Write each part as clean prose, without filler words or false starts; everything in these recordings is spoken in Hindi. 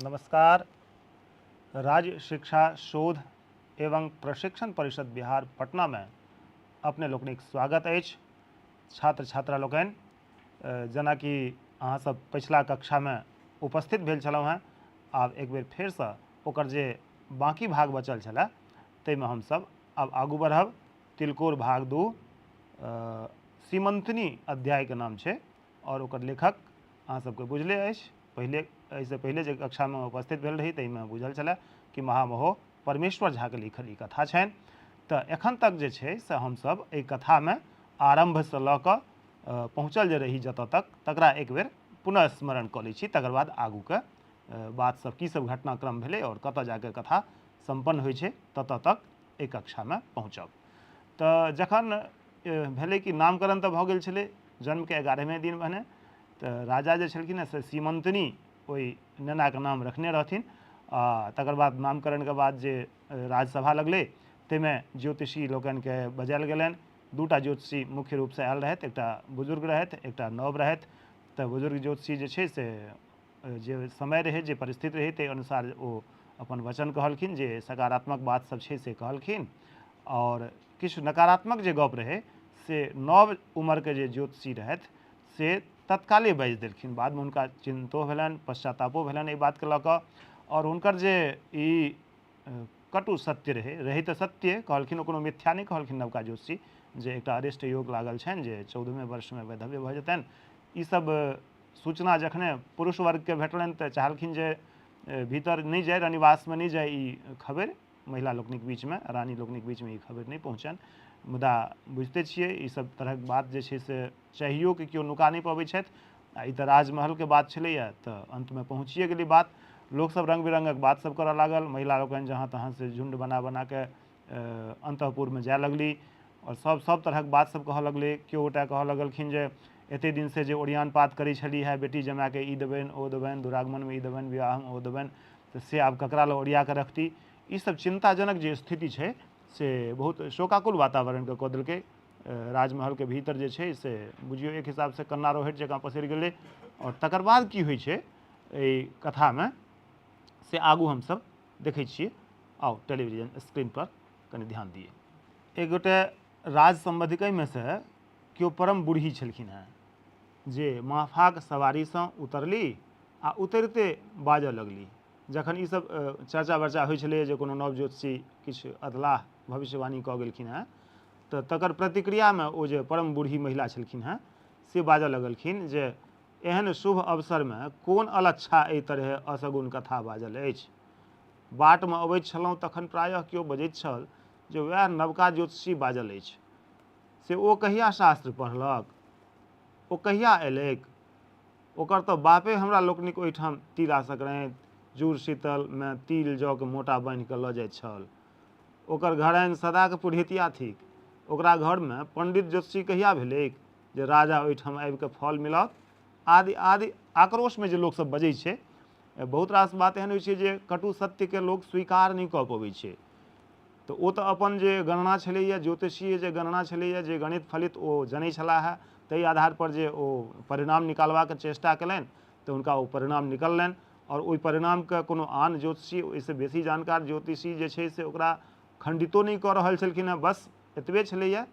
नमस्कार। राज्य शिक्षा शोध एवं प्रशिक्षण परिषद बिहार पटना में अपने लोकनिक स्वागत अछि। छात्र छात्रा लोकनि, जेना कि अहाँ सब पिछला कक्षा में उपस्थित भेल छलहुँ हैं, आब एक बेर फेर से ओकर जे बाकी भाग बचल छलै ताहिमे हमसब आब आगू बढ़ब। तिलकोर भाग 2 सीमंतनी अध्याय के नाम छै और ओकर लेखक अहाँ सबके बुझले अछि। एहिसँ पहिले जे कक्षा में उपस्थित भेल रही ताहिमे बुझल छलै कि महामहो परमेश्वर झा के लिखल ई कथा छनि। तऽ एखन तक जे छै से हमसब एहि कथा में आरंभ से लऽ कऽ पहुँचल जे रही जतऽ तक, तकरा एक बेर पुनः स्मरण कऽ लै छी। तकर बाद आगू के बात सब की सब घटनाक्रम भेलै और कतऽ जाके कथा संपन्न होइ छै ततऽ तक एहि कक्षा में पहुँचब। तऽ जखन भेलै कि नामकरण तऽ भऽ गेल छलै, जन्म के 11वें दिन भने तऽ राजा जे छलखिन हैं से सीमंतनी ओहि नेनाके नाम रखने रहथिन। आ तकर बाद नामकरण के बाद जे राजसभा लगलै ताहिमे ज्योतिषी लोकनिके बजायल गेलनि। दूटा ज्योतिषी मुख्य रूप से आयल रहथि, एकटा बुजुर्ग रहथि, एकटा नव रहथि। तऽ बुजुर्ग ज्योतिषी जे छै से जे समय रहै, जे परिस्थिति रहै, ताहि अनुसार ओ अपन वचन कहलखिन, जे सकारात्मक बात सब छै से कहलखिन। और किछु नकारात्मक जे गप रहै से नव उम्रके जे ज्योतिषी रहथि से तत्काले बाजि देलखिन। बादमे हुनका चिंतो भेलनि, पश्चातापो भेलनि एहि बातके लऽ कऽ। और हुनकर जे ई कटु सत्य रहै तऽ सत्य कहलखिन, ओ कोनो मिथ्या नहि कहलखिन नवका ज्योतिषी, जे एकटा अरिष्ट योग लागल छनि जे 14वें वर्षमे वैधव्य भऽ जेतनि। ई सब सूचना जखने पुरुष वर्गके भेटलनि तऽ चाहलखिन जे भीतर नहीं जाए, रनिवासमे नहीं जाए ई खबर, महिला लोकनिक बीचमे, रानी लोकनिक बीचमे ई खबर नहीं पहुँचनि। मुदा बुझिते छियै ई सब तरहक बात जे छै से चाहियो कि केओ नुका नहीं पबै छथि। आ ई तऽ राजमहलके बात छलैए, तऽ अंतमे पहुँचिए गेलै बात। लोक सब रंग बिरंगक बात सब करऽ लागल, महिला लोकनि जहाँ तहाँ से झुंड बना बना के अंतःपुर में जाए लगली और सब तरहक बात सब कहऽ लगलै। केओ गोटा कहऽ लगलखिन जे एते दिन से जे ओरियान पात करै छली है, बेटी जमाके ई देबनि ओ देबनि, दुरागमनमे ई देबनि, विवाहमे ओ देबनि, तऽ से आब ककरा लए ओरिया के रखती। ई सब चिंताजनक जे स्थिति छै से बहुत शोकाकुल वातावरणके कऽ देलकै। राजमहल के भीतर जे छै से बुझियौ एक हिसाब से कन्ना रोहैट जकाँ पसरि गेलै। और तकर बाद की होइ छै एहि कथामे से आगू हमसब देखै छियै। आओ टेलीविजन स्क्रीन पर कनि ध्यान दिए। एक गोटे राज संबंधिकमे से केओ परम बूढ़ी छलखिन हैं, जे माफाक सवारीसँ उतरली आ उतरिते बाजऽ लगली। जखन ई सब चर्चा वर्चा होइ छलै जे कोनो नव ज्योतिषी किछु अधलाह भविष्यवाणी कऽ गेलखिन हैं, तऽ तकर प्रतिक्रियामे ओ जे परम बूढ़ी महिला छलखिन हैं से बाजऽ लगलखिन जे एहन शुभ अवसरमे कोन अलच्छा एहि तरह असगुन कथा बाजल अछि। बाटमे अबैत छलहुँ तखन प्रायः केओ बजैत छल जे वएह नवका ज्योतिषी बाजल अछि। से ओ कहिया शास्त्र पढ़लक, ओ कहिया अयलैक, ओकर तऽ बापे हमरा लोकनिक ओहिठाम तिला संक्रांति, जुड़ शीतलमे तिल जौ के मोटा बान्हि कऽ लऽ जाइत छल। ओकर घरनि सदाके पुरहितिया थिक। ओकरा घरमे पंडित ज्योतिषी कहिया भेलैक जे राजा ओहिठाम आबि कऽ फल मिलत, आदि आदि आक्रोशमे जे लोकसब बजै छै। बहुत रास बात एहन होइ छै जे कटु सत्यके लोक स्वीकार नहीं कऽ पबै छै। तऽ ओ तऽ अपन जे गणना छलैए, ज्योतिषीय जे गणना छलैए, जे गणित फलित ओ जनै छलाह है, ताहि आधार पर जे ओ परिणाम निकालबाक चेष्टा केलनि तऽ हुनका ओ परिणाम निकललनि। और ओहि परिणामके कोनो आन ज्योतिषी, ओहिसँ बेसी जानकार ज्योतिषी जे छै से ओकरा खंडितो नहीं कऽ रहल छलखिन हैं। बस एतबे छलैए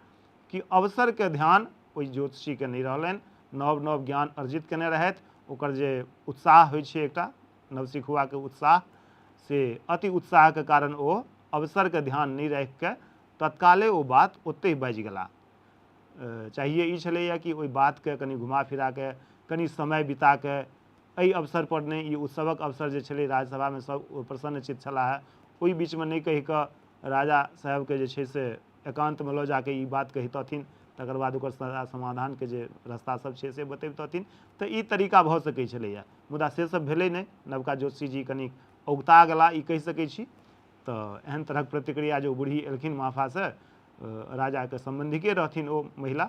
कि अवसरके ध्यान ओहि ज्योतिषीके नहीं रहलनि। नव नव ज्ञान अर्जित केने रहथि, ओकर जे उत्साह होइ छै एकटा नवसिखुआके उत्साह, से अति उत्साहके कारण ओ अवसरके ध्यान नहीं राखि कऽ तत्काले ओ बात ओतहि बाजि गेला। चाहिए ई छलैए कि ओहि बातके कनि घुमा फिरा के, कनि समय बिता के, एहि अवसर पर नहीं, ई उत्सवक अवसर जे छलै राजसभामे सब प्रसन्नचित्त छलाह, ओहि बीचमे नहीं कहि कऽ राजा साहबके जे छै से एकांतमे लऽ जाके ई बात कहितथिन, तकर बाद ओकर समाधानके जे रास्ता सब छै से बतैबतथिन, तऽ ई तरीका भऽ सकै छलैए। मुदा से सब भेलै नहि। नवका ज्योतिषी जी कनि औगता गेला ई कहि सकै छी। तऽ एहन तरहक प्रतिक्रिया जे बूढ़ी एलखिन माफासँ, राजाके सम्बन्धिके रहथिन ओ महिला,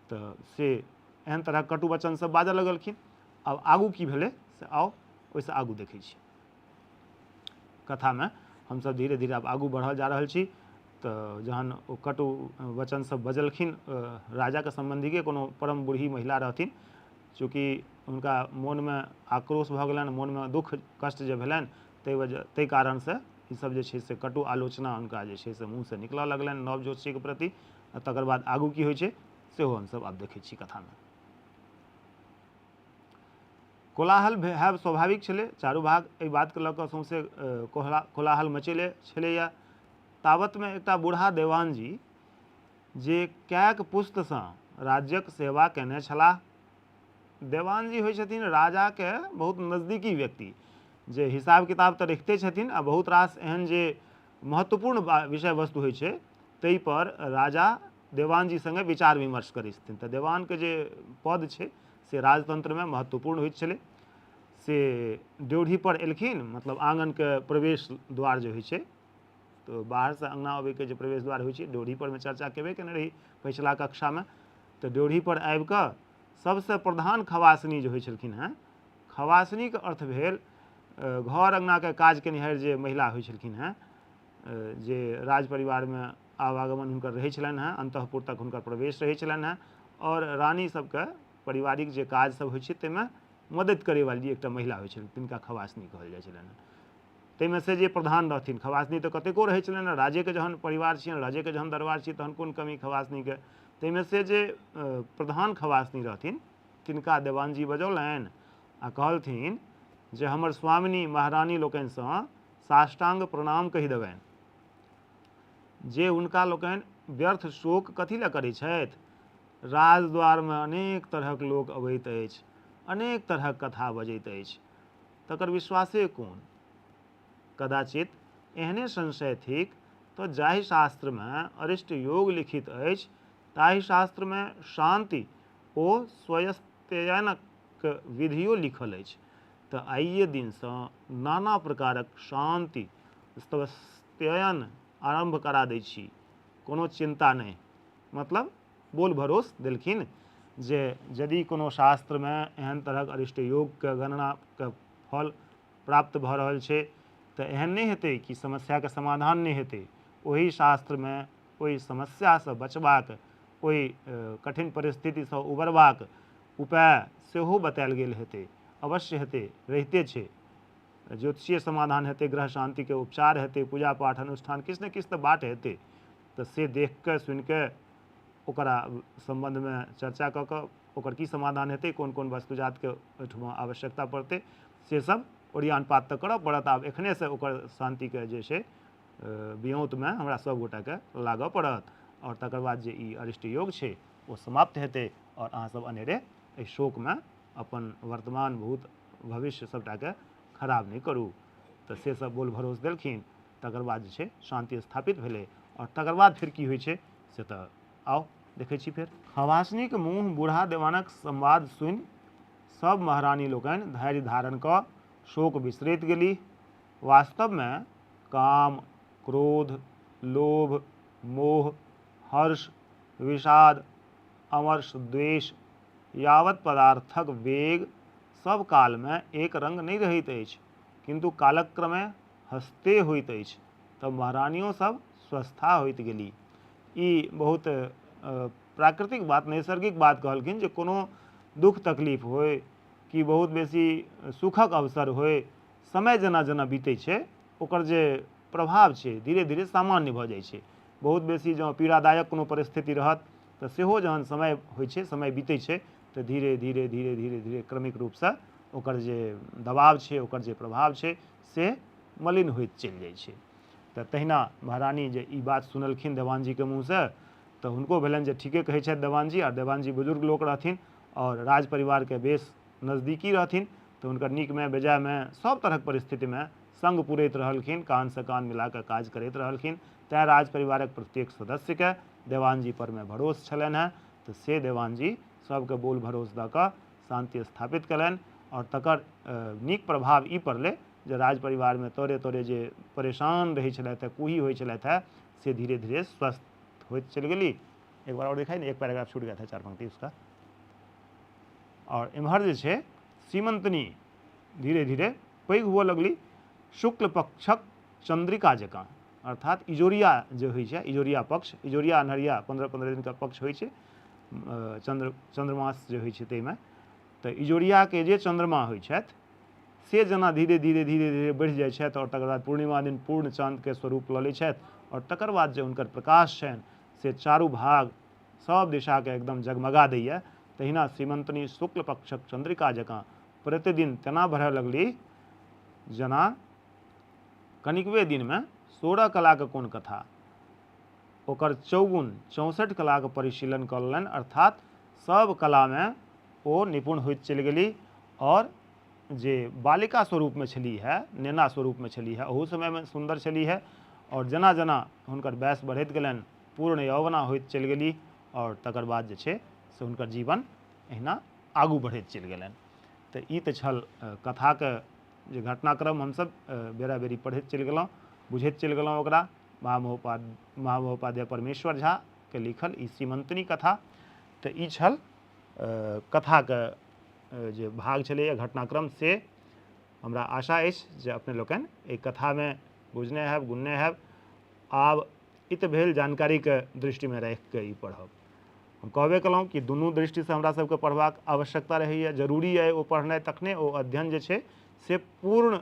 तऽ से एहन तरहक कटु वचन सब बाजऽ लगलखिन। आब आगू की भेलै से आओ ओहिसँ आगू देखै छी। कथामे हमसब धीरे धीरे आब आगू बढ़ल जा रहल छी। तऽ जहन ओ कटु वचन सब बजलखिन राजाके सम्बन्धिके कोनो परम बूढ़ी महिला रहथिन, चूँकि हुनका मोनमे आक्रोश भऽ गेलनि, मोनमे दुख कष्ट जे भेलनि ताहि कारणसँ ईसभ जे छै से कटु आलोचना हुनका जे छै से मुँहसँ निकलऽ लगलनि नव ज्योतिषीके प्रति। आ तकर बाद आगू की होइ छै सेहो हमसभ आब देखै छी कथामे। कोलाहल हैब स्वाभाविक छलै, चारू भाग एहि बातके लऽ कऽ सौँसे कोलाहल मचेले छलैए। तावतमे एकटा बूढ़ा देवान जी जे कैक पुस्तसँ राज्यक सेवा कयने छलाह। देवान जी होइ छथिन राजाके बहुत नजदीकी व्यक्ति, जे हिसाब किताब तऽ रखिते छथिन आ बहुत रास एहन जे महत्वपूर्ण विषय वस्तु होइ छै ताहि पर राजा देवान जी संगे विचार विमर्श करै छथिन। तऽ देवानके जे पद छै से राजतंत्रमे महत्वपूर्ण होइत छलै। से ड्योढ़ी पर एलखिन, मतलब आंगनके प्रवेश द्वार जे होइ छै, तो बाहरसँ अङ्गना अबैके जे प्रवेश द्वार होइ छै ड्योढ़ी परमे चर्चा केबे केने रही पछिला कक्षामे। तऽ ड्योढ़ी पर आबि कऽ सबसँ प्रधान खवासनी जे होइ छलखिन हेँ, खवासनीके अर्थ भेल घर अङ्गनाके काज केनिहार जे महिला होइ छलखिन हेँ, जे राज परिवारमे आवागमन हुनकर रहै छलनि हेँ, अन्तःपुर तक हुनकर प्रवेश रहै छलनि हेँ, और रानी सबके पारिवारिक जे काज सब होइ छै ताहिमे मदद करैवाली एकटा महिला होइ छलनि, तिनका खवासनी कहल जाइ छलनि हेँ। ताहिमे से जे प्रधान रहथिन, खवासनी तऽ कतेको रहै छलनि हेँ, राजेके जहन परिवार छियनि, राजेके जहन दरबार छियै तहन कोन कमी खवासनीके। ताहिमे से जे प्रधान खवासनी रहथिन तिनका देवान जी बजौलनि आ कहलथिन जे हमर स्वामिनी महारानी लोकनिसँ साष्टांग प्रणाम कहि देबनि जे हुनका लोकनि व्यर्थ शोक कथी लए करै छथि। राजद्वारमे अनेक तरहक लोक अबैत अछि, अनेक तरहक कथा बजैत अछि, तकर विश्वासे कोन। कदाचित एहने संशय थिक तऽ जाहि शास्त्रमे अरिष्ट योग लिखित अछि ताहि शास्त्रमे शांति ओ स्वयस्त्ययनक विधियो लिखल अछि। तऽ आइए दिनसँ नाना प्रकारक शांति स्वयस्त्ययन आरम्भ करा दै छी, कोनो चिंता नहि। मतलब बोल भरोस देलखिन जे यदि कोनो शास्त्रमे एहन तरहक अरिष्ट योगके गणनाके फल प्राप्त भऽ रहल छै तऽ एहन नहि हेतै कि समस्याके समाधान नहि हेतै। ओहि शास्त्रमे ओहि समस्यासँ बचबाक, ओहि कठिन परिस्थितिसँ उबरबाक उपाय सेहो बतायल गेल हेतै, अवश्य हेतै, रहिते छै। ज्योतिषीय समाधान हेतै, ग्रह शांतिके उपचार हेतै, पूजा पाठ अनुष्ठान किछु ने किछु तऽ बाट हेतै। तऽ से देख कऽ सुनि कऽ ओकरा सम्बन्धमे चर्चा कऽ कऽ ओकर की समाधान हेतै, कोन कोन वस्तुजातके ओहिठमा आवश्यकता पड़तै, से सब ओरियान पात तऽ करऽ पड़त। आब एखनेसँ ओकर शांतिके जे छै वियोतमे हमरा सब गोटाके लागऽ पड़त, और तकर बाद जे ई अरिष्ट योग छै ओ समाप्त हेतै, और अहाँसब अनेरे एहि शोकमे अपन वर्तमान भूत भविष्य सबटाके खराब नहि करू। तऽ से सब बोल भरोस देलखिन। तकर बाद जे छै शांति स्थापित भेलै, और तकर बाद फिर की होइ छै से तऽ आउ देखै छी। फेर खवासनीके मुँह बूढ़ा देवानक संवाद सुनि सब महारानी लोकनि धैर्य धारण कऽ शोक बिसरैत गेलीह। वास्तवमे काम, क्रोध, लोभ, मोह, हर्ष, विषाद, अमर्ष, द्वेष यावत पदार्थक वेग सब कालमे एक रंग नहि रहैत अछि, किंतु कालक्रमे हस्ते होइत अछि। तब महारानियों सब स्वस्था होइत गेली। ई बहुत प्राकृतिक बात, नैसर्गिक बात कहलखिन जे कोनो दुख तकलीफ होय कि बहुत बेसी सुखक अवसर होय, समय जेना जेना बीतै छै ओकर जे प्रभाव छै धीरे धीरे सामान्य भऽ जाइ छै। बहुत बेसी जँ पीड़ादायक कोनो परिस्थिति रहत तऽ सेहो जहन समय होइ छै, समय बीतै छै, तऽ धीरे धीरे धीरे धीरे धीरे क्रमिक रूपसँ ओकर जे दबाव छै, ओकर जे प्रभाव छै से मलिन होइत चलि जाइ छै। तऽ तहिना महारानी जे ई बात सुनलखिन देवान जीके मुँहसँ तऽ हुनको भेलनि जे ठीके कहै छथि देवान जी। आओर देवान जी बुजुर्ग लोक रहथिन और राज परिवारके बेस नजदीकी रहथिन, तऽ हुनकर नीकमे बेजायमे सब तरहक परिस्थितिमे संग पुरैत रहलखिन, कानसँ कान मिलाकऽ काज करैत रहलखिन। तैँ राज परिवारक प्रत्येक सदस्यके देवान जी परमे भरोस छलनि हेँ। तऽ से देवान जी सबके बोल भरोस दऽ कऽ शांति स्थापित कयलनि, और तकर नीक प्रभाव ई पड़लै जे राज परिवारमे तोरे तोरे जे परेशान रहै छलथि हैं, कुही होइ छलथि हैं, से धीरे धीरे स्वस्थ होइत चलि गेली। एक बार और दिखाई नहीं, एक पैराग्राफ छूट गया था 4 पंक्ति उसका। और इम्हर जे छै सीमंतनी धीरे धीरे पैघ हुअ लगली, शुक्ल पक्षक चंद्रिका जकाँ। अर्थात इजोरिया जे होइ छै, इजोरिया पक्ष, इजोरिया अन्हरिया 15-15 दिनका पक्ष होइ छै, चंद्रमास जे होइ छै ताहिमे। तऽ इजोरियाके जे चंद्रमा होइ छथि से जेना धीरे धीरे धीरे धीरे बढ़ि जाइ छथि और तकर बाद पूर्णिमा दिन पूर्ण चाँदके स्वरूप लऽ लै छथि और तकर बाद जे हुनकर प्रकाश छनि से चारू भाग सब दिशाके एकदम जगमगा दैए। तहिना सीमंतनी शुक्ल पक्षक चंद्रिका जकाँ प्रतिदिन तेना बढ़य लगली जेना कनिकवे दिनमे 16 कलाके कोन कथा ओकर 64 कलाके परिशीलन कऽ लेलनि, अर्थात सब कलामे ओ निपुण होइत चलि गेली। और जे बालिका स्वरूपमे छली है, नेना स्वरूपमे छली है, ओहू समयमे सुन्दर छली है। और जेना जेना हुनकर वयस बढ़ैत गेलनि पूर्ण यौवना होइत चलि गेली और तकर बाद जे छै से हुनकर जीवन अहिना आगू बढ़ैत चलि गेलनि। तऽ ई तऽ छल कथाके जे घटनाक्रम हमसब बेरा बेरी पढ़ैत चलि गेलहुँ, बुझैत चलि गेलहुँ ओकरा। महामहोपाध्याय परमेश्वर झाके लिखल ई सीमंतनी कथा। तऽ ई छल कथाके जे भाग छलैए घटनाक्रम, से हमरा आशा अछि जे अपने लोकनि एहि कथामे बुझने हैब, गुनने हैब। आब ई तऽ भेल जानकारीके दृष्टिमे राखि कऽ ई पढ़ब। हम कहबे केलहुँ कि दुनू दृष्टिसँ हमरा सबके पढ़बाक आवश्यकता रहैए, जरूरी अइ ओ पढ़नाइ, तखने ओ अध्ययन जे छै से पूर्ण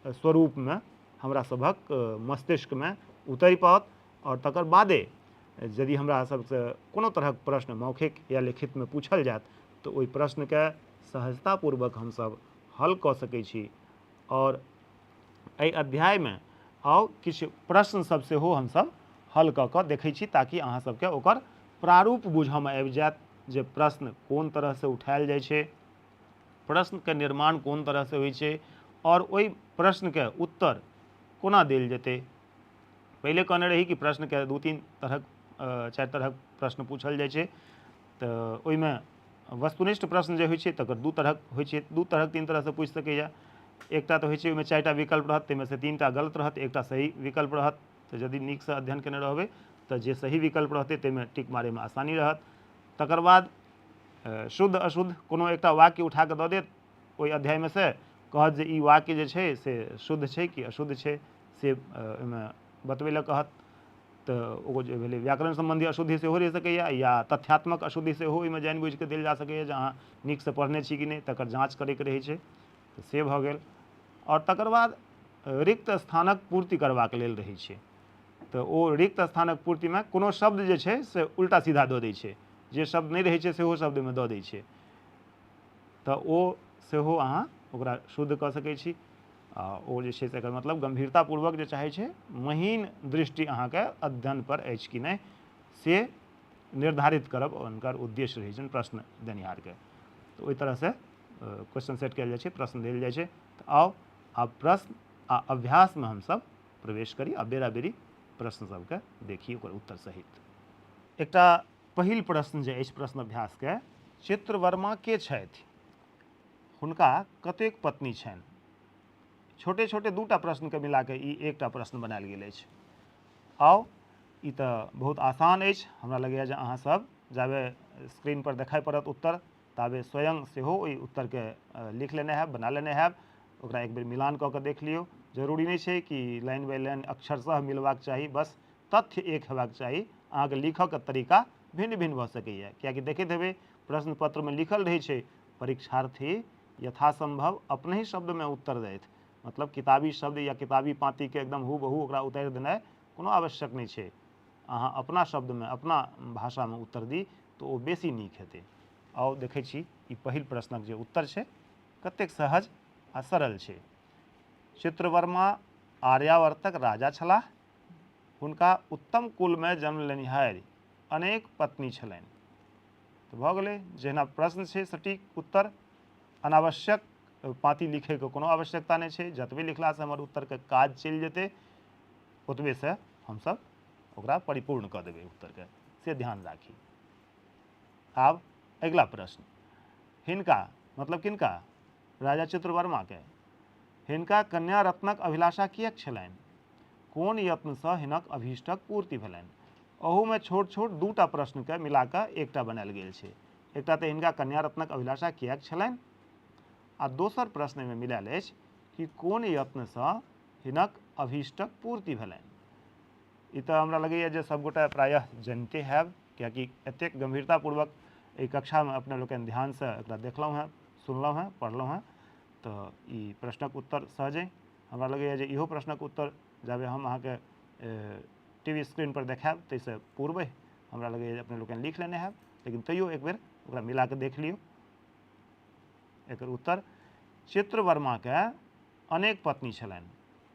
स्वरूपमे हमरा सभक मस्तिष्कमे उतरि पाओत। और तकर बादे यदि हमरा सबसँ कोनो तरहक प्रश्न मौखिक या लिखितमे पूछल जायत तऽ ओहि प्रश्नके सहजतापूर्वक हमसब हल कऽ सकै छी। और एहि अध्यायमे आउ किछु प्रश्न सब सेहो हमसब हल कऽ कऽ देखै छी, ताकि अहाँ सबके ओकर प्रारूप बुझऽमे आबि जायत जे प्रश्न कोन तरहसँ उठायल जाइ छै, प्रश्नके निर्माण कोन तरहसँ होइ छै और ओहि प्रश्नके उत्तर कोना देल जेतै। पहिले कहने रही कि प्रश्नके 2-3 तरहक 4 तरहक प्रश्न पूछल जाइ छै। तऽ ओहिमे वस्तुनिष्ठ प्रश्न जे होइ छै तकर 2 तरहक होइ छै, 2 तरहक 3 तरहसँ पूछि सकैए। एकटा तऽ होइ छै ओहिमे 4टा विकल्प रहत, ताहिमे से 3टा गलत रहत, एकटा सही विकल्प रहत। तऽ यदि नीकसँ अध्ययन केने रहबै तऽ जे सही विकल्प रहतै ताहिमे टिक मारैमे आसानी रहत। तकर बाद शुद्ध अशुद्ध कोनो एकटा वाक्य उठा कऽ दऽ देत ओहि अध्यायमे से, कहत जे ई वाक्य जे छै से शुद्ध छै कि अशुद्ध छै, से ओहिमे बतबै लए कहत। तऽ ओ जे भेलै व्याकरण सम्बन्धी अशुद्धि सेहो रहि सकैए, या तथ्यात्मक अशुद्धि सेहो ओहिमे जानबूझि कऽ देल जा सकैए जे अहाँ नीकसँ पढ़ने छी कि नहि, तकर जाँच करैके रहै छै। तऽ से भऽ गेल। और तकर बाद रिक्त स्थानक पूर्ति करबाक लेल रहै छै। तऽ ओ रिक्त स्थानक पूर्तिमे कोनो शब्द जे छै से उल्टा सीधा दऽ दै छै, जे शब्द नहि रहै छै सेहो शब्द ओहिमे दऽ दै छै। तऽ ओ सेहो अहाँ ओकरा शुद्ध कऽ सकै छी। ओ जे छै से एकर मतलब गम्भीरतापूर्वक जे चाहै छै, महीन दृष्टि अहाँके अध्ययन पर अछि कि नहि, से निर्धारित करब हुनकर उद्देश्य रहै छनि प्रश्न देनिहारके। तऽ ओहि तरहसँ क्वेश्चन सेट कयल जाइ छै, प्रश्न देल जाइ छै। तऽ आउ आब प्रश्न आ अभ्यासमे हमसब प्रवेश करी आ बेरा बेरी प्रश्न सबके देखी ओकर उत्तर सहित। एकटा पहिल प्रश्न जे अछि प्रश्न अभ्यासके, चित्रवर्मा के छथि, हुनका कतेक पत्नी छनि। छोटे छोटे 2टा प्रश्नके मिला कऽ ई एकटा प्रश्न बनायल गेल अछि। आउ ई तऽ बहुत आसान अछि, हमरा लगैए जे अहाँ सब जाबे स्क्रीन पर देखाइ पड़त उत्तर ताबे स्वयं सेहो ओहि उत्तरके लिख लेने हैब, बना लेने हैब। ओकरा एक बेर मिलान कऽ कऽ देख लियौ। जरूरी नहि छै कि लाइन बाइ लाइन अक्षरशः मिलबाक चाही, बस तथ्य एक हेबाक चाही। अहाँके लिखऽके तरीका भिन्न भिन्न भऽ सकैए, किएकि देखैत हेबै प्रश्न पत्रमे लिखल रहै छै परीक्षार्थी यथासम्भव अपने ही शब्दमे उत्तर दैथ। मतलब किताबी शब्द या किताबी पाँतिके एकदम हूबहू ओकरा उतारि देनाइ कोनो आवश्यक नहि छै। अहाँ अपना शब्दमे अपना भाषामे उत्तर दी तऽ ओ बेसी नीक हेतै। आउ देखै छी ई पहिल प्रश्नक जे उत्तर छै कतेक सहज आ सरल छै। चित्रवर्मा आर्यावर्तक राजा छलाह, हुनका उत्तम कुलमे जन्म लेनिहारि अनेक पत्नी छलनि। तऽ भऽ गेलै, जहिना प्रश्न छै सटीक उत्तर, अनावश्यक पाँति लिखैके कोनो आवश्यकता नहि छै। जतबे लिखलासँ हमर उत्तरके काज चलि जेतै ओतबेसँ हमसब ओकरा परिपूर्ण कऽ देबै उत्तरके, से ध्यान राखी। आब अगिला प्रश्न, हिनका मतलब किनका, राजा चित्रवर्माके, हिनका कन्या रत्नक अभिलाषा किएक छलनि, कोन यत्नसँ हिनक अभीष्टक पूर्ति भेलनि। ओहूमे छोट छोट 2टा प्रश्नके मिला कऽ एकटा बनायल गेल छै। एकटा तऽ हिनका कन्या रत्नक अभिलाषा किएक छलनि, आ दोसर प्रश्न एहिमे मिलायल अछि कि कोन यत्नसँ हिनक अभीष्टक पूर्ति भेलनि। ई तऽ हमरा लगैए जे सभगोटा प्रायः जनिते हैब, किएकि एतेक गम्भीरतापूर्वक एहि कक्षामे अपने लोकनि ध्यानसँ एकरा देखलहुँ हेँ, सुनलहुँ हेँ, पढ़लहुँ हेँ। तो ई प्रश्नक उत्तर सहजे हमरा लगैए जे इहो प्रश्नक उत्तर जाबे हम अहाँके टीवी स्क्रीन पर देखायब ताहिसँ पूर्वे हमरा लगैए जे अपने लोकनि लिख लेने हैब, लेकिन तैयो एक बेर ओकरा मिला कऽ देख लियौ। एकर उत्तर चित्रवर्माके अनेक पत्नी छलनि,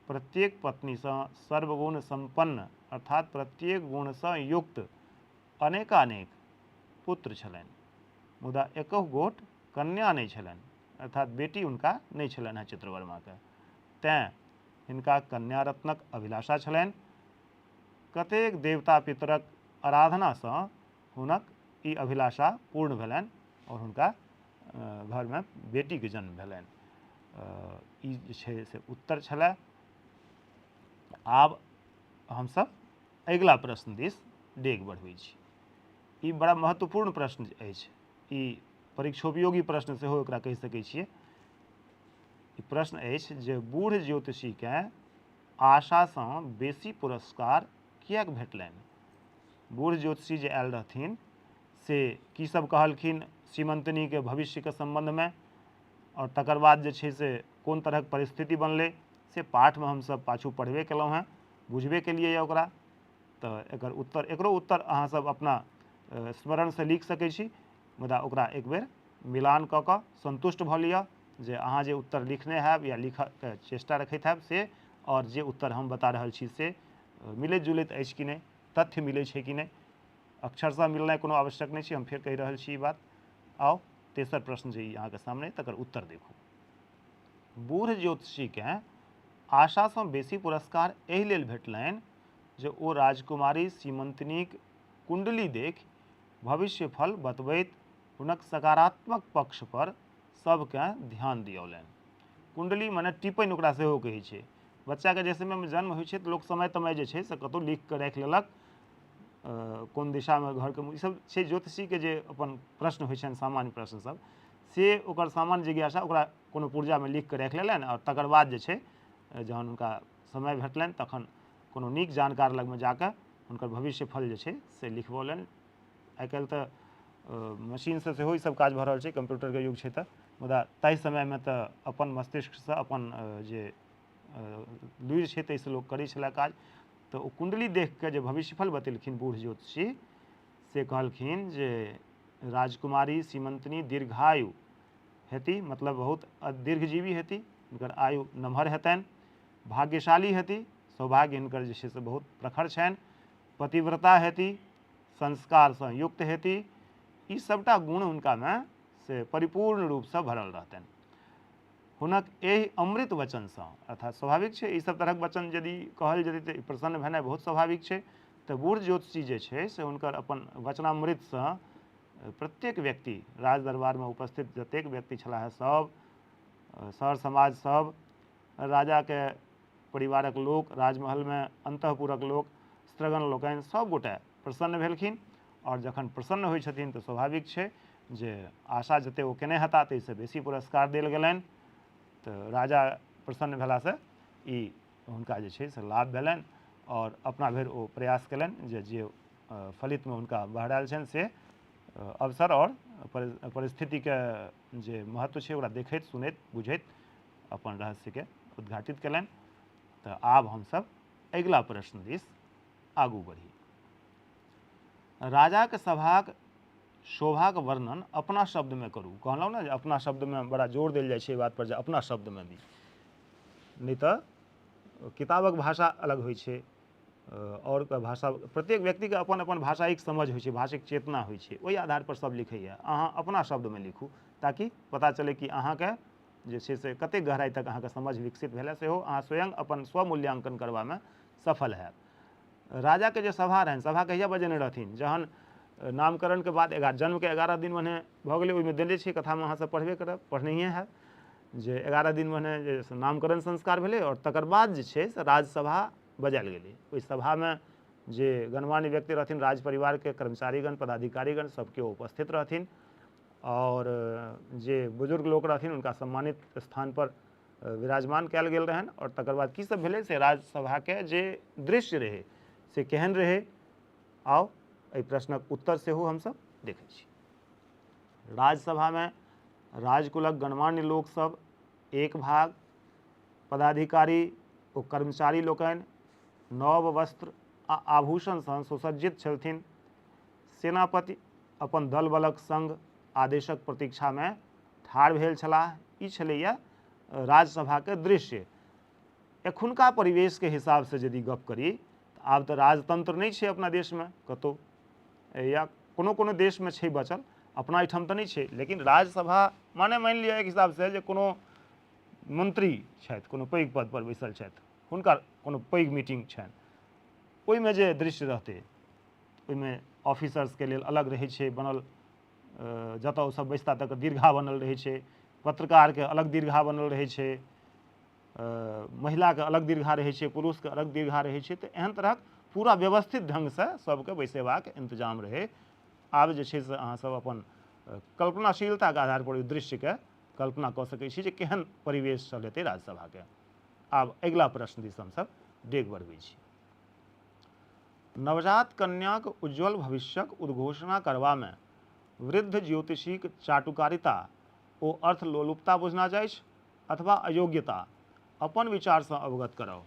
प्रत्येक पत्नीसँ सर्वगुण संपन्न अर्थात प्रत्येक गुणसँ युक्त अनेकानेक पुत्र छलनि, मुदा एकहु गोट कन्या नहि छलनि, अर्थात बेटी हुनका नहि छलनि हेँ चित्रवर्माके। तेँ हिनका कन्या रत्नक अभिलाषा छलनि। कतेक देवता पितरक आराधनासँ हुनक ई अभिलाषा पूर्ण भेलनि और हुनका घरमे बेटीके जन्म भेलनि। ई जे छै से उत्तर छलै। आब हमसब अगिला प्रश्न दिस डेग बढ़बै छी। ई बड़ा महत्वपूर्ण प्रश्न अछि, ई परीक्षोपयोगी प्रश्न सेहो एकरा कहि सकै छियै। ई प्रश्न अछि जे बूढ़ ज्योतिषीकेँ आशासँ बेसी पुरस्कार किएक भेटलनि। बूढ़ ज्योतिषी जे आयल रहथिन से की सब कहलखिन सीमंतनीके भविष्यके सम्बन्धमे, और तकर बाद जे छै से कोन तरहक परिस्थिति बनलै से पाठमे हमसब पाछू पढ़बे केलहुँ हेँ, बुझबे केलियै यऽ ओकरा। तऽ एकर उत्तर, एकरो उत्तर अहाँसब अपना स्मरणसँ लिख सकै छी, मुदा ओकरा एक बेर मिलान कऽ कऽ संतुष्ट भऽ लिअ जे अहाँ जे उत्तर लिखने हैब या लिखऽके चेष्टा रखैत हैब से और जे उत्तर हम बता रहल छी से मिलैत जुलैत अछि कि नहि, तथ्य मिलै छै कि नहि। अक्षरशः मिलनाइ कोनो आवश्यक नहि छै, हम फेर कहि रहल छी ई बात। आउ तेसर प्रश्न जे अहाँके सामने तकर उत्तर देखू। बूढ़ ज्योतिषीकेँ आशासँ बेसी पुरस्कार एहि लेल भेटलनि जे ओ राजकुमारी सीमंतनीक कुंडली देखि भविष्य फल बतबैत हुनक सकारात्मक पक्ष पर सबकेँ ध्यान दियौलनि। कुंडली मने टिप्पणी ओकरा सेहो कहै छै। बच्चाके जाहि समयमे जन्म होइ छै तऽ लोक समय तमय जे छै से कतहु लिख कऽ राखि लेलक, कोन दिशामे घरके मुँह, ईसब छै ज्योतिषीके जे अपन प्रश्न होइ छनि सामान्य प्रश्न सब, से ओकर सामान्य जिज्ञासा ओकरा कोनो पुर्जामे लिख कऽ राखि लेलनि और तकर बाद जे छै जहन हुनका समय भेटलनि तखन कोनो नीक जानकार लगमे जाकऽ हुनकर भविष्य फल जे छै से लिखबौलनि। आइ काल्हि तऽ मशीनसँ सेहो ई सब काज भऽ रहल छै, कंप्यूटरके युग छै तऽ, मुदा ताहि समयमे तऽ अपन मस्तिष्कसँ अपन जे लुरि छै ताहिसँ लोक करै छलै काज। तऽ ओ कुंडली देखि कऽ जे भविष्यफल बतेलखिन बूढ़ ज्योतिषी, से कहलखिन जे राजकुमारी सीमंतनी दीर्घायु हेती, मतलब बहुत दीर्घजीवी हेती, हुनकर आयु नमहर हेतनि, भाग्यशाली हेती, सौभाग्य हिनकर जे छै से बहुत प्रखर छनि, पतिव्रता हेती, संस्कारसँ युक्त हेती, ई सबटा गुण हुनकामे से परिपूर्ण रूपसँ भरल रहतनि। हुनक एहि अमृत वचनसँ, अर्थात स्वाभाविक छै ई सब तरहक वचन यदि कहल जेतै तऽ प्रसन्न भेनाइ बहुत स्वाभाविक छै। तऽ बूढ़ ज्योतिषी जे छै से हुनकर अपन वचनामृतसँ प्रत्येक व्यक्ति, राज दरबारमे उपस्थित जतेक व्यक्ति छलाह सब, सर समाज सब, राजाके परिवारक लोक, राजमहलमे अन्तःपुरक लोक, स्त्रगण लोकनि, सब गोटे प्रसन्न भेलखिन। और जखन प्रसन्न होइ छथिन तऽ स्वाभाविक छै जे आशा जते ओ केने हेता ताहिसँ बेसी पुरस्कार देल गेलनि। तऽ राजा प्रसन्न भेलासँ ई हुनका जे छै से लाभ भेलनि और अपना भरि ओ प्रयास कयलनि जे फलितमे हुनका बहरायल छनि से अवसर और परिस्थितिके जे महत्व छै ओकरा देखैत सुनैत बुझैत अपन रहस्यके उद्घाटित कयलनि। तऽ आब हमसब अगिला प्रश्न दिस आगू बढ़ी। राजाके सभाक शोभाक वर्णन अपना शब्दमे करू। कहलहुँ ने जे अपना शब्दमे बड़ा जोर देल जाइ छै एहि बातपर जे अपना शब्दमे दी, नहि तऽ किताबक भाषा अलग होइ छै और भाषा, प्रत्येक व्यक्तिके अपन अपन भाषायिक समझ होइ छै, भाषिक चेतना होइ छै, ओहि आधारपर सब लिखैए। अहाँ अपना शब्दमे लिखू ताकि पता चलै कि अहाँके जे छै से कतेक गहराइ तक अहाँके समझ विकसित भेल, सेहो अहाँ स्वयं अपन स्वमूल्यांकन करबामे सफल हैब। राजाके जे सभा रहनि, सभा कहिया बजेने रहथिन, जहन नामकरणके बाद जन्मके 11 दिन मने भऽ गेलै, ओहिमे देने छै कथामे अहाँसब पढ़बे करब, पढ़नैहे हैब जे 11 दिन मने जे नामकरण संस्कार भेलै और तकर बाद जे छै से राजसभा बजायल गेलै। ओहि सभामे जे गणमान्य व्यक्ति रहथिन, राज परिवारके कर्मचारीगण, पदाधिकारीगण सब केओ उपस्थित रहथिन और जे बुजुर्ग लोक रहथिन हुनका सम्मानित स्थान पर विराजमान कयल गेल रहनि। और तकर बाद की सब भेलै से राजसभाके जे दृश्य रहै से केहन रहै, आओ एहि प्रश्नक उत्तर सेहो हमसब देखै छी। राजसभामे राजकुलक गणमान्य लोक सब एक भाग पदाधिकारी ओ कर्मचारी लोकनि नव वस्त्र आ आभूषण सँ सुसज्जित छलथिन। सेनापति अपन दल बलक संग आदेशक प्रतीक्षा में ठाढ़ भेल छलाह। ई छलैया राजसभा के दृश्य। एखुनका परिवेश के हिसाब से यदि गप करी तऽ आब तऽ राजतंत्र नहीं छै अपना देश में कतौ, या कोनो कोनो देश में छै बचल, अपना एहिठाम तऽ नहीं छै। लेकिन राजसभा माने मानि लिअ एक हिसाब से जे कोनो मंत्री छथि, कोनो पैघ पद पर बैसल छथि, हुनकर कोनो पैघ मीटिंग छनि, ओहिमे जे दृश्य रहतै, ओहिमे ऑफिसर्स के लेल अलग रहै छै बनल, जतऽ ओ सब बैसता तकर दीर्घा बनल रहै छै, पत्रकार के अलग दीर्घा बनल रहै छै, महिला के अलग दीर्घा रहै छै, पुरुष के अलग दीर्घा रहै छै। तऽ एहन तरहक पूरा व्यवस्थित ढंग से सबके बैसेबाक इंतजाम रहै। आब जे छै से अहाँ सब अपन कल्पनाशीलता के आधार पर ओहि दृश्य के कल्पना कऽ सकै छी जे केहन परिवेश चल हेतै राज्यसभा के। आब अगिला प्रश्न दिस हमसब डेग बढ़बै छी। नवजात कन्याक उज्ज्वल भविष्यक उद्घोषणा करबा में वृद्ध ज्योतिषीक चाटुकारिता ओ अर्थलोलुपता बुझना जाइछ अथवा अयोग्यता, अपन विचार से अवगत कराउ।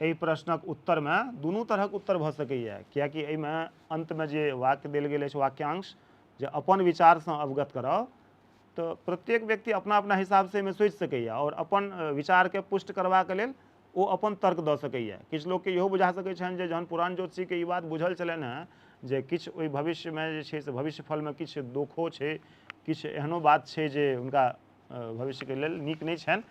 एहि प्रश्नक उत्तर में दुनू तरहक उत्तर भऽ सकैए, कियाकि एहिमे अंत में जे वाक्य देल गेल अछि वाक्यांश जे अपन विचार से अवगत कराउ, तो प्रत्येक व्यक्ति अपना अपना हिसाब से एहिमे सोचि सकैए और अपन विचार के पुष्ट करबाक लेल ओ अपन तर्क दऽ सकैए। किछु लोकके इहो बुझा सकै छनि जे जहन पुरान ज्योतिषी के ई बात बुझल छलनि हैं जे किछु ओहि भविष्य में जे छै से भविष्य फल में किछु दोखो छै, किछु एहनो बात छै जे हुनका भविष्य के लेल नीक नहीं छनि,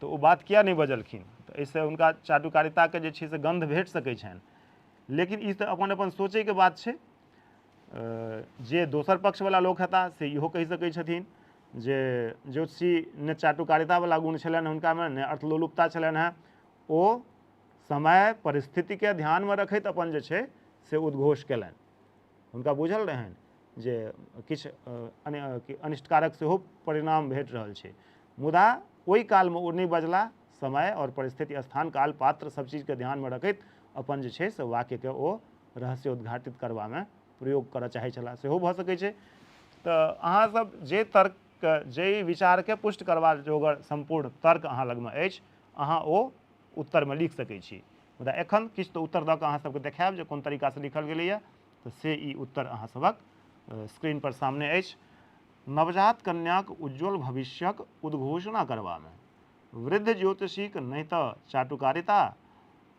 तो ओ बात किया नहीं बजलखिन। तऽ एहिसँ हुनका चाटुकारिता के जे छै से गंध भेट सकै छनि। लेकिन ई तऽ अपन अपन सोचै के बात छै। जे दोसर पक्ष वाला लोक हेता से इहो कहि सकै छथिन जे ज्योतिषी ने चाटुकारिता वाला गुण छलनि हुनका में, ने अर्थलोलुपता छलनि हैं। ओ समय परिस्थिति के ध्यान में रखैत अपन जे छै से उद्घोष केलनि। हुनका बुझल रहनि जे किछु अनिष्टकारक सेहो परिणाम भेट रहल छै, मुदा ओहि काल में ओ नहीं बजला। समय और परिस्थिति, स्थान, काल, पात्र सब चीज के ध्यान में रखैत अपन जे छै से वाक्य के ओ रहस्य उद्घाटित करबा में प्रयोग करऽ चाहै छलाह, सेहो भऽ सकै छै। तऽ अहाँ सब जे तर्क जे विचार के पुष्ट करबा जोगर संपूर्ण तर्क अहाँ लग में अछि, अहाँ ओ उत्तर में लिख सकै छी। मुदा एखन किछु तऽ उत्तर दऽ कऽ अहाँ सबके देखायब जे कोन तरीका से लिखल गेलैए। तऽ से ई उत्तर अहाँ सबक स्क्रीन पर सामने अछि। नवजात कन्याक उज्ज्वल भविष्यक उद्घोषणा करबा में वृद्ध ज्योतिषीक नहीं तऽ चाटुकारिता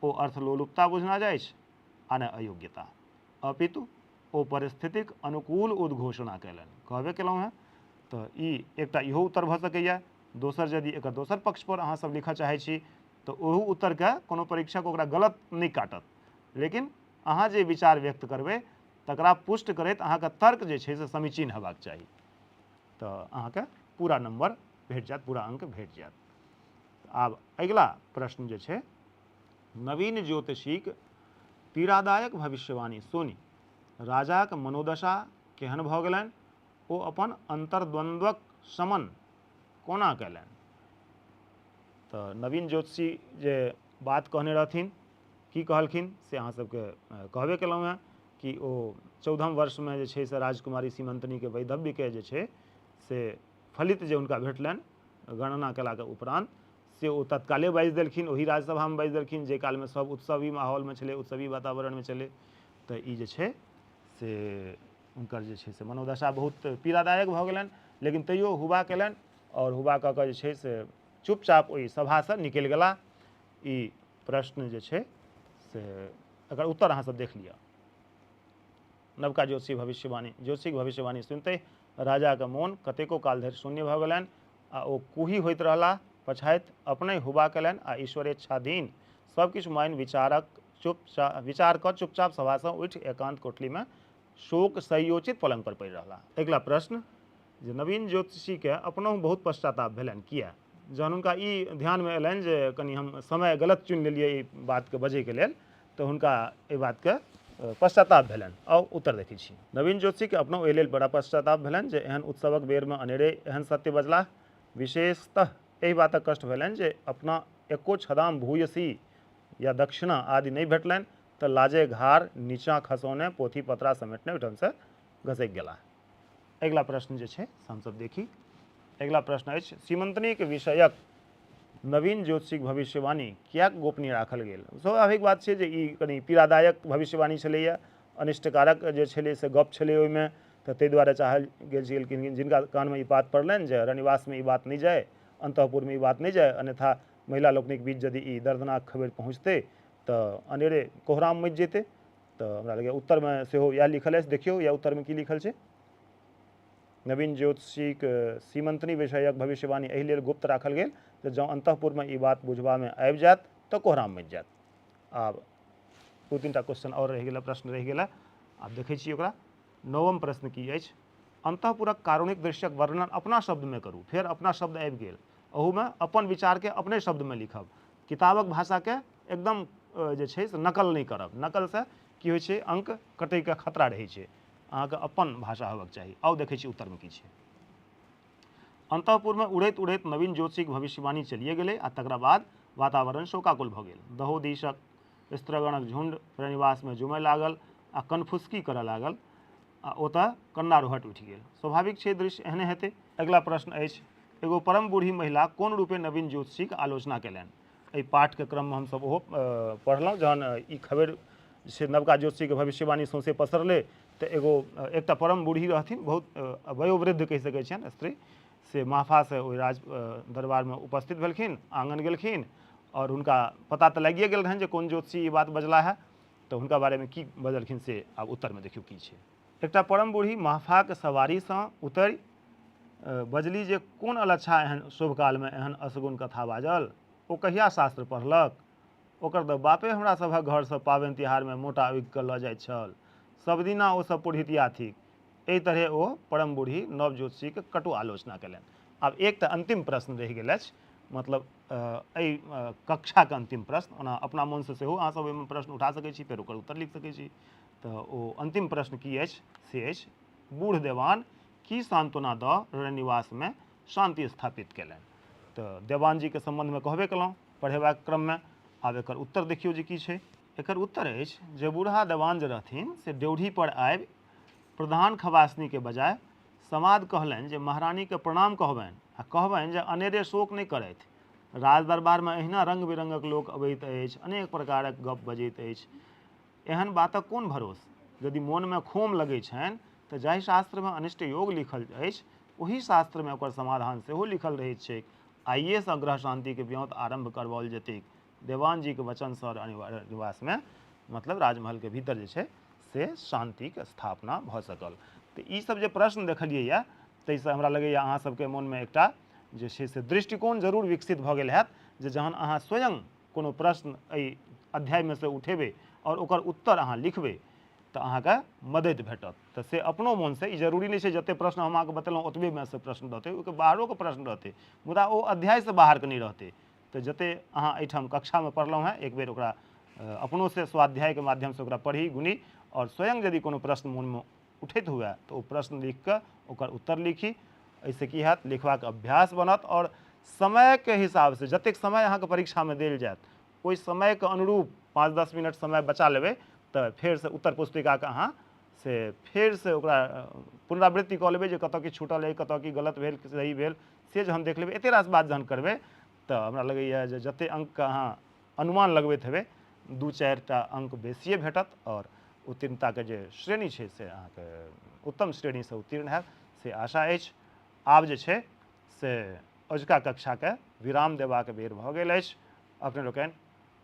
ओ अर्थलोलुपता बुझना जाइछ आ ने अयोग्यता, अपितु ओ परिस्थितिक अनुकूल उद्घोषणा कयलनि। कहबे केलहुँ हैं। तऽ ई एकटा इहो उत्तर भऽ सकैए। दोसर यदि एकर दोसर पक्ष पर अहाँ सब लिखऽ चाहै छी तऽ ओहू उत्तर के कोनो परीक्षक ओकरा गलत नहीं काटत, लेकिन अहाँ जे विचार व्यक्त करबै तकरा पुष्ट करैत अहाँके तर्क जे छै से समीचीन हेबाक चाही। तऽ अहाँके पूरा नंबर भेट जायत, पूरा अंक भेट जायत। आब अगिला प्रश्न जे छै, नवीन ज्योतिषीक पीड़ादायक भविष्यवाणी सुनि राजाक मनोदशा केहन भऽ गेलनि, ओ अपन अंतर्द्वंद्वक शमन कोना कयलनि। तऽ नवीन ज्योतिषी जे बात कहने रहथिन, की कहलखिन से अहाँ सबके कहबे केलहुँ हैं कि ओ 14 वर्ष में जे छै से राजकुमारी सीमंतनी के वैधव्य के जे छै से फलित जे हुनका भेटलनि गणना केलाके उपरांत, से ओ तत्काले बाजि देलखिन, ओही राज्यसभा में बाजि देलखिन जाहि काल में सब उत्सवी माहौल में छलै, उत्सवी वातावरण में छलै। तऽ ई जे छै से हुनकर जे छै से मनोदशा बहुत पीड़ादायक भऽ गेलनि, लेकिन तैयो हुबा केलनि और हुबा कऽ कऽ जे छै से चुपचाप ओहि सभा से निकलि गेला। ई प्रश्न जे छै से एकर उत्तर अहाँ सब देख लिअ। नवका ज्योतिषी भविष्यवाणी, ज्योतिषीक भविष्यवाणी सुनते राजा के मोन कतेको काल धरि शून्य भऽ गेलनि आ ओ कुही होइत रहला। पछाइत अपने हुबा केलनि आ ईश्वरेच्छाधीन सब किछु मानि विचार कऽ चुपचाप सभा से उठि एकांत कोठली में शोक संयोचित पलंग पर पड़ि रहला। अगिला प्रश्न, जे नवीन ज्योतिषी के अपनहु बहुत पश्चाताप भेलनि, किया। जहन हुनका ई ध्यान में एलनि जे कनि हम समय गलत चुनि लेलियै ई बात के बजै के लेल, तऽ हुनका एहि बात के पश्चाताप भेलनि। आउ उत्तर देखै छी। नवीन ज्योतिषी के अपनहु एहि लेल बड़ा पश्चाताप भेलनि जे एहन उत्सवक बेर में अनेरे एहन सत्य बजलाह। विशेषतः एहि बातक कष्ट भेलनि जे अपना एको छदाम भूयसी या दक्षिणा आदि नहीं भेटलनि, तऽ लाजे घाड़ नीचाँ खसौने पोथी पत्रा समेटने ओहिठाम से घसकि गेला। अगिला प्रश्न जे छै से हमसब देखी। अगिला प्रश्न अछि सीमंतनीक विषयक नवीन ज्योतिषिक भविष्यवाणी किएक गोपनीय राखल गेल। स्वाभाविक बात छै जे ई कनि पीड़ादायक भविष्यवाणी छलैया, अनिष्टकारक जे छलै से गप छलै ओहिमे, तऽ ताहि दुआरे चाहल गेल छल कि जिनका कानमे ई बात पड़लनि जे रनिवासमे ई बात नहि जाए, अंतःपुरमे ई बात नहीं जाए, अन्यथा महिला लोकनिक बीच यदि ई दर्दनाक खबर पहुँचतै तऽ अनेरे कोहराम मचि जेतै। तऽ हमरा लगैए उत्तरमे सेहो इएह लिखल अछि। देखियौ या उत्तरमे की लिखल छै। नवीन ज्योतिषिक सीमंतनी विषयक भविष्यवाणी एहि लेल गुप्त राखल गेल जे जँ अंतःपुरमे ई बात बुझबामे आबि जायत तऽ कोहराम मचि जायत। आब दू तीन टा क्वेश्चन और रहि गेल, प्रश्न रहि गेल। आब देखै छी ओकरा। नवम प्रश्न की अछि। अंतःपुरक कारुणिक दृश्यक वर्णन अपना शब्दमे करू। फेर अपना शब्द आबि गेल, अहूमे अपन विचारके अपने शब्दमे लिखब। किताबक भाषाके एकदम जे छै से नकल नहीं करब। नकलसँ की होइ छै, अंक कटैके खतरा रहै छै। अहाँके अपन भाषा होबाक चाही। आउ देखै छी उत्तरमे की छै। अंतःपुरमे उड़ैत उड़ैत नवीन ज्योतिषिक भविष्यवाणी चलिए गेलै आ तकरा बाद वातावरण शोकाकुल भऽ गेल। दहो दिसक स्त्रगणक झुंड रनिवासमे जुमय लागल आ कनफुसकी करय लागल आ ओतऽ कन्नारोहट उठि गेल। स्वाभाविक छै दृश्य एहने हेतै। अगिला प्रश्न अछि एगो परम बूढ़ी महिला कोन रूपे नवीन ज्योतिषीक आलोचना केलनि। एहि पाठके क्रममे हमसब ओहो पढ़लहुँ। जहन ई खबर जे छै नवका ज्योतिषीके भविष्यवाणी सौँसे पसरलै तऽ एकटा परम बूढ़ी रहथिन, बहुत वयोवृद्ध कहि सकै छियनि स्त्री, से महाफासँ ओहि राज दरबारमे उपस्थित भेलखिन, आँगन गेलखिन और हुनका पता तऽ लागिए गेल रहनि जे कोन ज्योतिषी ई बात बजला है। तऽ हुनका बारेमे की बजलखिन से आब उत्तरमे देखियौ की छै। एकटा परम बूढ़ी महाफाक सवारीसँ उतरि बजली जे कोन अलच्छा एहन शुभ कालमे एहन असगुन कथा बाजल। ओ कहिया शास्त्र पढ़लक। ओकर तऽ बापे हमरा सभक घरसँ पाबनि तिहारमे मोटा उगि कऽ लऽ जाइत छल। सबदिना ओ सब पुरहितिया थिक। एहि तरहे ओ परम बूढ़ी नव ज्योतिषीके कटु आलोचना कयलनि। आब एक तऽ अंतिम प्रश्न रहि गेल अछि, मतलब एहि कक्षाके अंतिम प्रश्न। ओना अपना मोनसँ सेहो अहाँसब ओहिमे प्रश्न उठा सकै छी, फेर ओकर उत्तर लिख सकै छी। तऽ ओ अंतिम प्रश्न की अछि से अछि बूढ़ देवान की सांत्वना दऽ रनिवासमे शांति स्थापित कयलनि। तऽ देवान जीके सम्बन्धमे कहबे केलहुँ पढ़ेबाक क्रममे। आब एकर उत्तर देखियौ जे की छै। एकर उत्तर अछि जे बूढ़ा देवान जे रहथिन से ड्योढ़ी पर आबि प्रधान खवासनीके बजाय समाद कहलनि जे महारानीके प्रणाम कहबनि आ कहबनि जे अनेरे शोक नहि करथि। राज दरबारमे अहिना रंग बिरंगक लोक अबैत अछि, अनेक प्रकारक गप बजैत अछि। एहन बातक कोन भरोस। यदि मोनमे खोम लगै छनि तऽ जाहि शास्त्रमे अनिष्ट योग लिखल अछि ओही शास्त्रमे ओकर समाधान सेहो लिखल रहैत छै। आइएसँ ग्रह शांतिके व्योत आरंभ करवाओल जेतै। देवान जीके वचनसँ निवासमे मतलब राजमहलके भीतर जे छै से शांतिके स्थापना भऽ सकल। तऽ ई सब जे प्रश्न देखलियै यऽ ताहिसँ हमरा लगैए अहाँ सबके मोनमे एकटा जे छै से दृष्टिकोण जरूर विकसित भऽ गेल हैत जे जहन अहाँ स्वयं कोनो प्रश्न एहि अध्यायमे से उठेबै और ओकर उत्तर अहाँ लिखबै तऽ अहाँके मदति भेटत। तऽ से अपनो मोनसँ ई जरूरी नहि छै जतेक प्रश्न हम अहाँके बतेलहुँ ओतबेमे से प्रश्न रहतै, ओहिके बाहरोके प्रश्न रहतै, मुदा ओ अध्यायसँ बाहरके नहि रहतै। तऽ जतेक अहाँ एहिठाम कक्षामे पढ़लहुँ हेँ एक बेर ओकरा अपनोसँ स्वाध्यायके माध्यमसँ ओकरा पढ़ी गुनी और स्वयं यदि कोनो प्रश्न मोनमे उठैत हुए तऽ ओ प्रश्न लिख कऽ ओकर उत्तर लिखी। एहिसँ की हैत लिखबाक अभ्यास बनत और समयके हिसाबसँ जतेक समय अहाँके परीक्षामे देल जायत ओहि समयके अनुरूप 5-10 मिनट समय बचा लेबै तऽ फेरसँ उत्तर पुस्तिकाके अहाँ से फेरसँ ओकरा पुनरावृत्ति कऽ लेबै जे कतऽ की छूटल अइ, कतऽ की गलत भेल, सही भेल, से जहन देख लेबै, एतेक रास बात जहन करबै तऽ हमरा लगैए जे जतेक अङ्कके अहाँ अनुमान लगबैत हेबै 2-4 टा अङ्क बेसिए भेटत और उत्तीर्णताके जे श्रेणी छै से अहाँके उत्तम श्रेणीसँ उत्तीर्ण हैत से आशा अछि। आब जे छै से अजुका कक्षाके विराम देबाक बेर भऽ गेल अछि। अपने लोकनि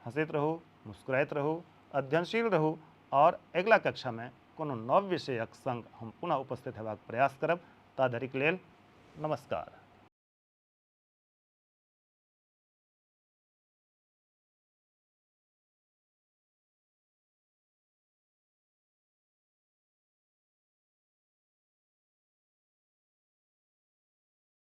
हँसैत रहू, मुस्कुराइत रहू, अध्ययनशील रहू और अगिला कक्षामे कोनो नव विषयक संग हम पुनः उपस्थित हेबाक प्रयास करब। ता धरिक लेल नमस्कार।